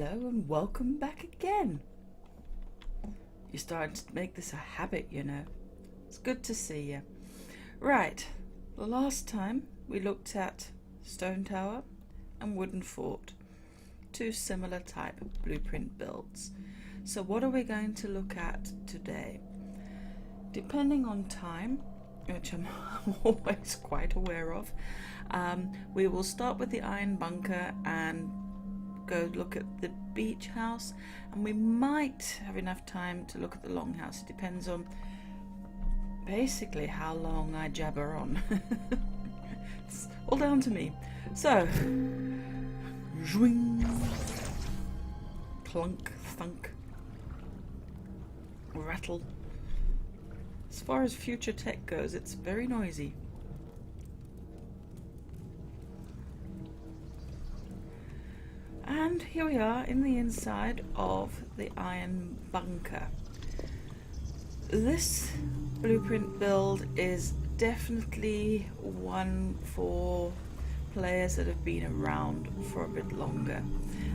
Hello and welcome back again. You're starting to make this a habit, you know. It's good to see you. Right, the last time we looked at Stone Tower and Wooden Fort, two similar type of blueprint builds. So what are we going to look at today? Depending on time, which I'm always quite aware of, we will start with the iron bunker and go look at the beach house, and we might have enough time to look at the longhouse. It depends on basically how long I jabber on. It's all down to me. So, zwing, clunk, thunk, rattle. As far as future tech goes, it's very noisy. And here we are in the inside of the iron bunker. This blueprint build is definitely one for players that have been around for a bit longer.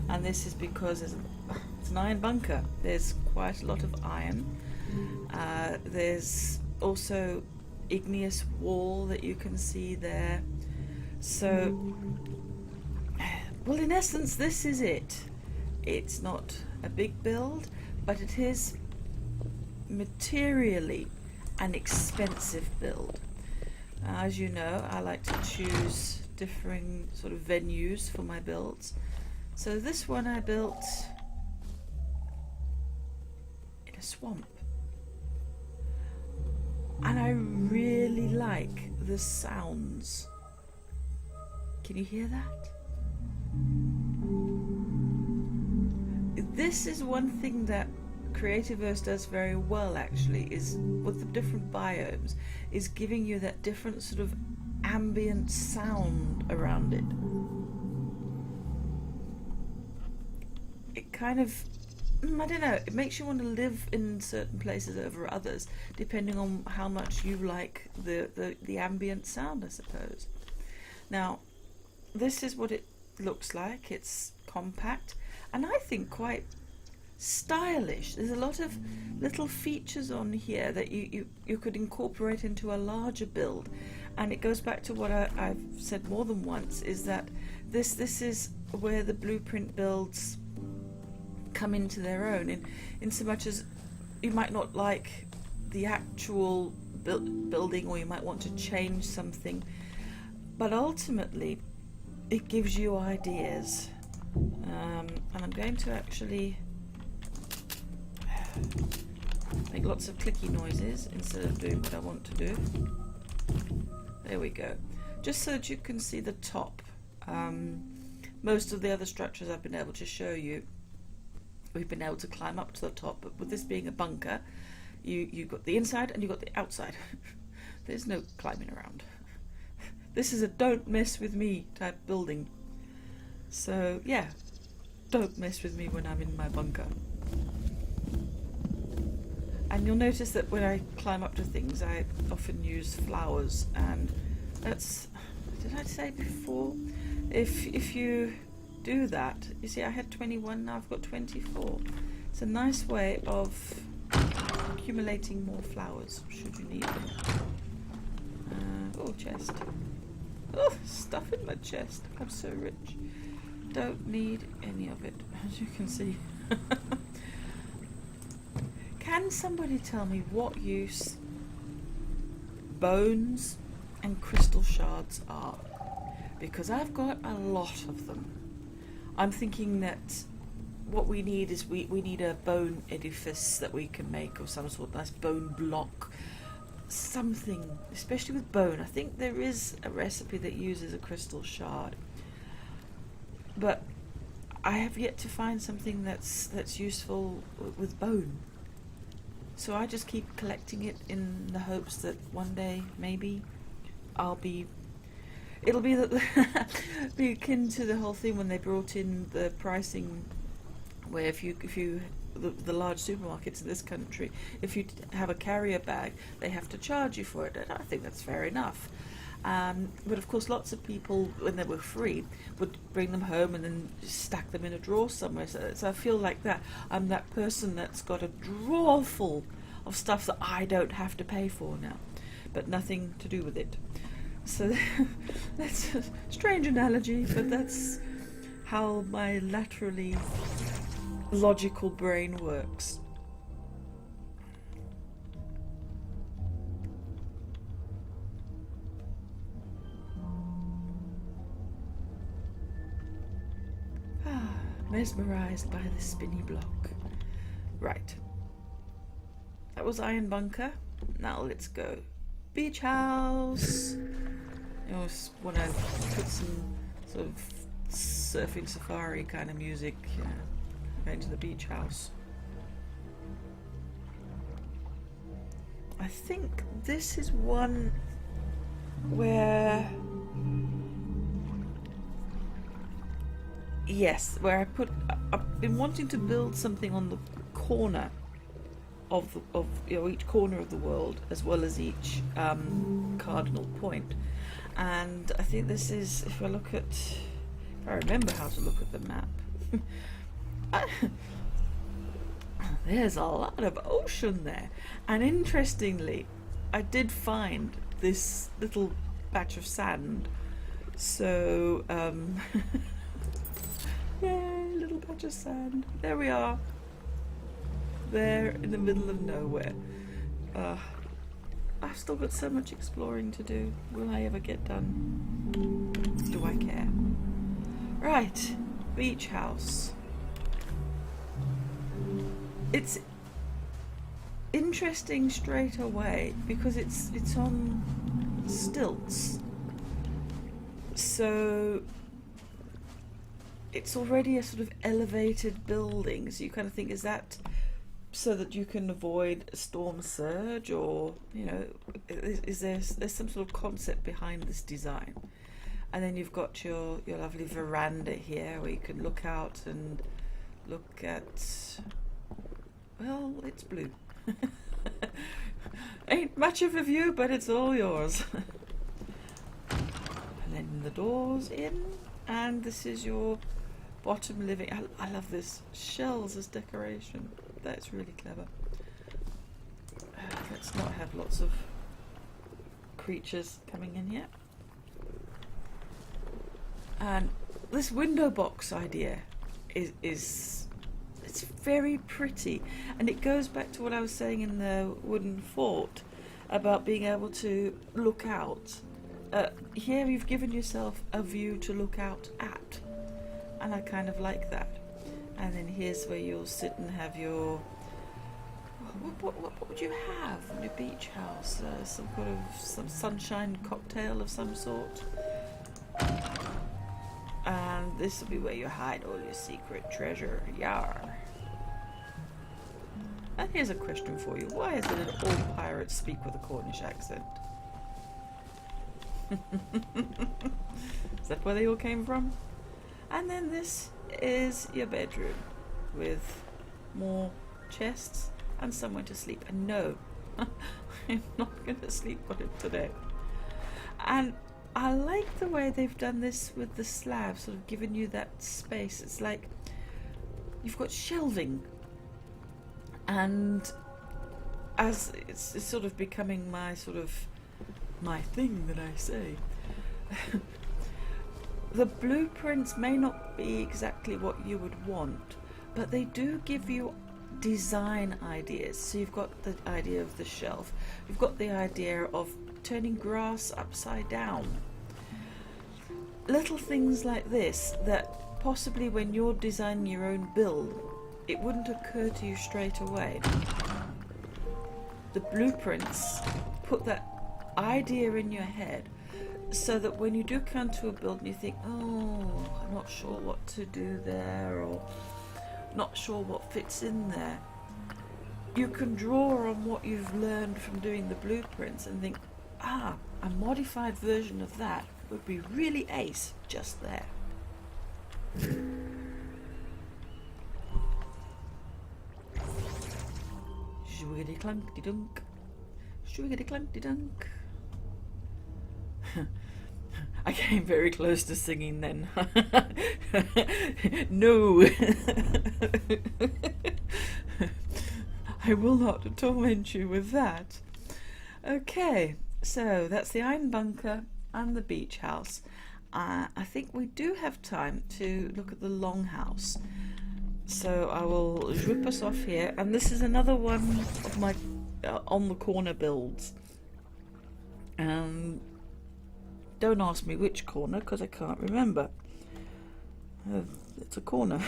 And this is because it's an iron bunker. There's quite a lot of iron. There's also igneous wall that you can see there. So, well, in essence, this is it. It's not a big build, but it is materially an expensive build. As you know, I like to choose differing sort of venues for my builds. So this one I built in a swamp. And I really like the sounds. Can you hear that? This is one thing that Creativerse does very well, actually, is with the different biomes, is giving you that different sort of ambient sound around it. It kind of, I don't know, it makes you want to live in certain places over others, depending on how much you like the ambient sound, I suppose. Now, this is what it looks like. It's compact and I think quite stylish. There's a lot of little features on here that you could incorporate into a larger build, and it goes back to what I've said more than once, is that this is where the blueprint builds come into their own, in so much as you might not like the actual building, or you might want to change something, but ultimately it gives you ideas. And I'm going to actually make lots of clicky noises instead of doing what I want to do. There we go. Just so that you can see the top. Most of the other structures I've been able to show you, we've been able to climb up to the top, but with this being a bunker, you've got the inside and you've got the outside. There's no climbing around. This is a don't mess with me type building. So yeah, don't mess with me when I'm in my bunker. And you'll notice that when I climb up to things, I often use flowers, and that's, did I say before? If you do that, you see I had 21, now I've got 24. It's a nice way of accumulating more flowers should you need them. Oh, chest. Oh, stuff in my chest. I'm so rich. Don't need any of it, as you can see. Can somebody tell me what use bones and crystal shards are? Because I've got a lot of them. I'm thinking that what we need is we need a bone edifice that we can make, of some sort of nice bone block. Something, especially with bone. I think there is a recipe that uses a crystal shard, but I have yet to find something that's useful with bone. So I just keep collecting it in the hopes that one day maybe it'll be be akin to the whole thing when they brought in the pricing, where if you the large supermarkets in this country, if you have a carrier bag, they have to charge you for it. And I think that's fair enough. But of course, lots of people, when they were free, would bring them home and then stack them in a drawer somewhere. So I feel like that. I'm that person that's got a drawer full of stuff that I don't have to pay for now, but nothing to do with it. So that's a strange analogy, but that's how my laterally logical brain works. Mesmerized by the spinny block. Right. That was Iron Bunker. Now let's go beach house. I just want to put some sort of surfing safari kind of music, going to the beach house. I think this is one where, yes, where I've been wanting to build something on the corner of each corner of the world, as well as each cardinal point. And I think this is, if I remember how to look at the map, there's a lot of ocean there. And interestingly, I did find this little patch of sand. So, yay, little patch of sand. There we are. There in the middle of nowhere. I've still got so much exploring to do. Will I ever get done? Do I care? Right, beach house. It's interesting straight away because it's on stilts. So it's already a sort of elevated building. So you kind of think, is that so that you can avoid a storm surge, or is there's some sort of concept behind this design? And then you've got your lovely veranda here where you can look out and look at, well, it's blue. Ain't much of a view, but it's all yours. And then the doors in, and this is your bottom living. I love this, shells as decoration. That's really clever. Let's not have lots of creatures coming in here. And this window box idea is it's very pretty, and it goes back to what I was saying in the wooden fort about being able to look out. Here you've given yourself a view to look out at, and I kind of like that. And then here's where you'll sit and have your, what would you have in your beach house? Some sunshine cocktail of some sort. And this will be where you hide all your secret treasure. Yar. And here's a question for you. Why is it that all pirates speak with a Cornish accent? Is that where they all came from? And then this is your bedroom with more chests and somewhere to sleep. And no, I'm not going to sleep on it today. And I like the way they've done this with the slab, sort of giving you that space. It's like you've got shelving, and as it's sort of becoming my thing that I say. The blueprints may not be exactly what you would want, but they do give you design ideas. So you've got the idea of the shelf, you've got the idea of turning grass upside down. Little things like this that possibly when you're designing your own build, it wouldn't occur to you straight away. The blueprints put that idea in your head, so that when you do come to a build and you think, oh, I'm not sure what to do there, or not sure what fits in there, you can draw on what you've learned from doing the blueprints and think, a modified version of that would be really ace just there. Shwiggity clunkty dunk. Shwiggity clunkty dunk. I came very close to singing then. No. I will not torment you with that. Okay, so that's the iron bunker and the beach house. I think we do have time to look at the longhouse. So I will zip us off here. And this is another one of my on the corner builds. Don't ask me which corner because I can't remember. It's a corner.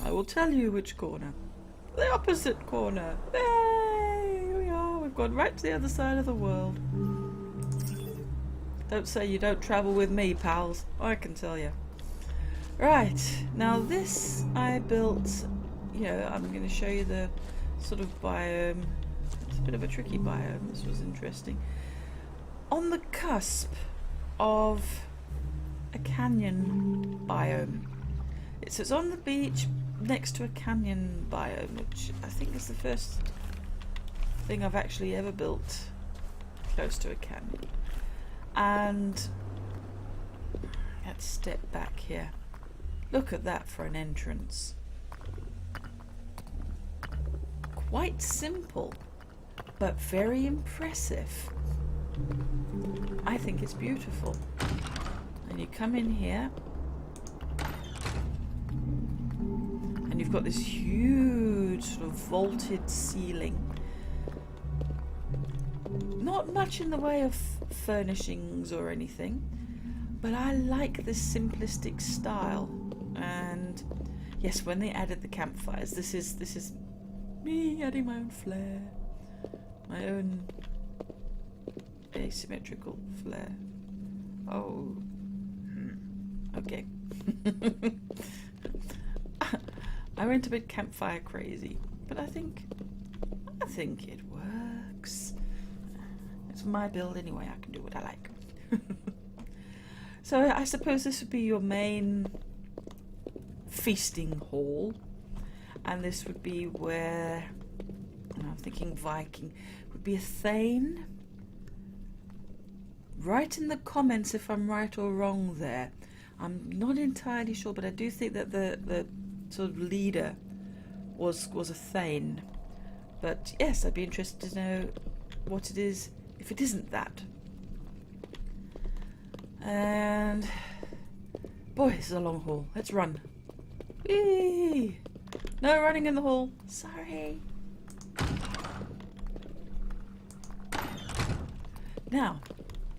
I will tell you which corner. The opposite corner. Hey, here we are. We've gone right to the other side of the world. Don't say you don't travel with me, pals. I can tell you. Right, now this I built, I'm going to show you the sort of biome. It's a bit of a tricky biome. This was interesting. On the cusp of a canyon biome. It's on the beach next to a canyon biome, which I think is the first thing I've actually ever built close to a canyon. And let's step back here. Look at that for an entrance. Quite simple, but very impressive. I think it's beautiful. And you come in here, and you've got this huge sort of vaulted ceiling. Not much in the way of furnishings or anything, but I like this simplistic style. And yes, when they added the campfires, this is me adding my own flair, my own asymmetrical flair. Oh, okay. I went a bit campfire crazy, but I think it works. It's my build anyway. I can do what I like. So I suppose this would be your main feasting hall, and this would be where, and I'm thinking Viking, would be a thane. Write in the comments if I'm right or wrong there. I'm not entirely sure, but I do think that the sort of leader was a thane. But yes, I'd be interested to know what it is if it isn't that. And boy, this is a long haul. Let's run. Whee! No running in the hall. Sorry. Now,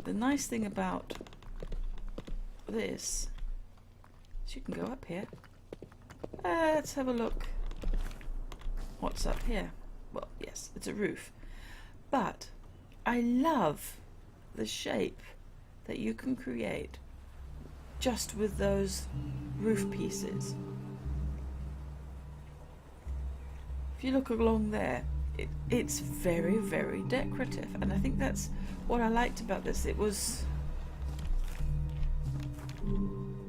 the nice thing about this is you can go up here. Let's have a look. What's up here? Well, yes, it's a roof. But I love the shape that you can create just with those roof pieces. If you look along there, it's very, very decorative, and I think that's what I liked about this. It was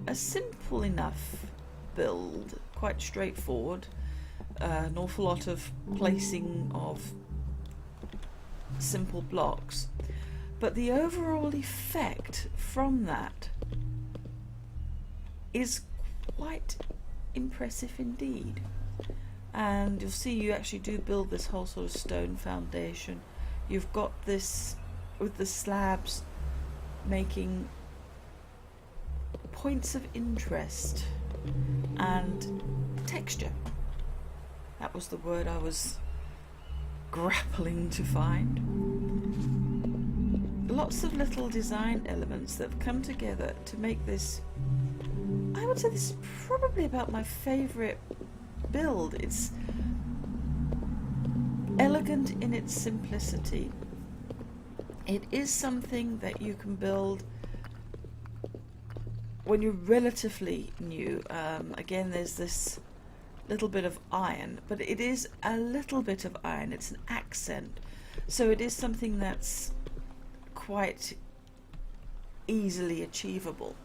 a simple enough build, quite straightforward, an awful lot of placing of simple blocks, but the overall effect from that is quite impressive indeed. And you'll see you actually do build this whole sort of stone foundation. You've got this with the slabs making points of interest and texture. That was the word I was grappling to find. Lots of little design elements that have come together to make this, I would say this is probably about my favourite build. It's elegant in its simplicity. It is something that you can build when you're relatively new. Again, there's this little bit of iron, but it is a little bit of iron. It's an accent, so it is something that's quite easily achievable.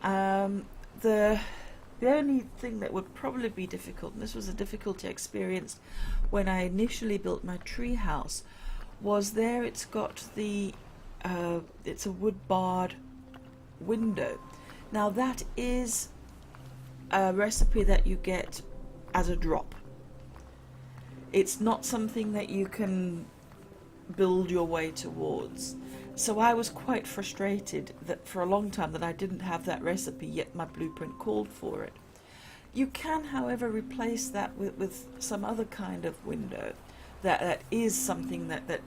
The The only thing that would probably be difficult, and this was a difficulty I experienced when I initially built my tree house, was there it's got the, it's a wood barred window. Now that is a recipe that you get as a drop. It's not something that you can build your way towards. So I was quite frustrated that for a long time that I didn't have that recipe, yet my blueprint called for it. You can, however, replace that with some other kind of window that is something that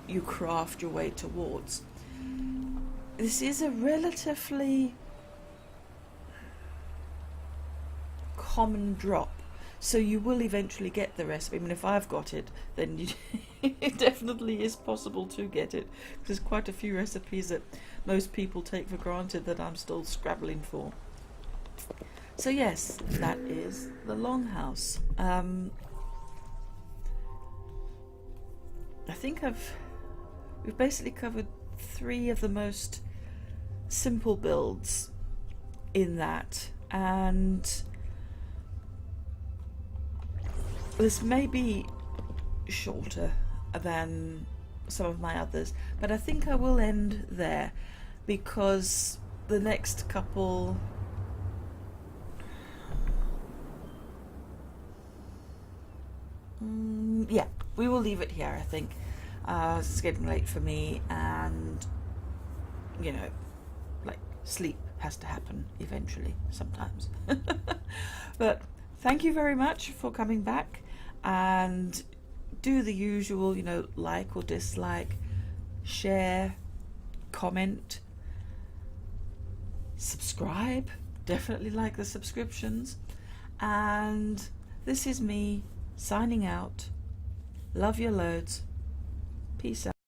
you craft your way towards. This is a relatively common drop, so you will eventually get the recipe. I mean, if I've got it, then it definitely is possible to get it. There's quite a few recipes that most people take for granted that I'm still scrabbling for. So yes, that is the longhouse. I think we've basically covered 3 of the most simple builds in that, and this may be shorter than some of my others, but I think I will end there because the next couple yeah, we will leave it here, I think. It's getting late for me, and you know, like, sleep has to happen eventually sometimes. But thank you very much for coming back, and do the usual, you know, like or dislike, share, comment, subscribe. Definitely like the subscriptions. And this is me signing out. Love you loads. Peace out.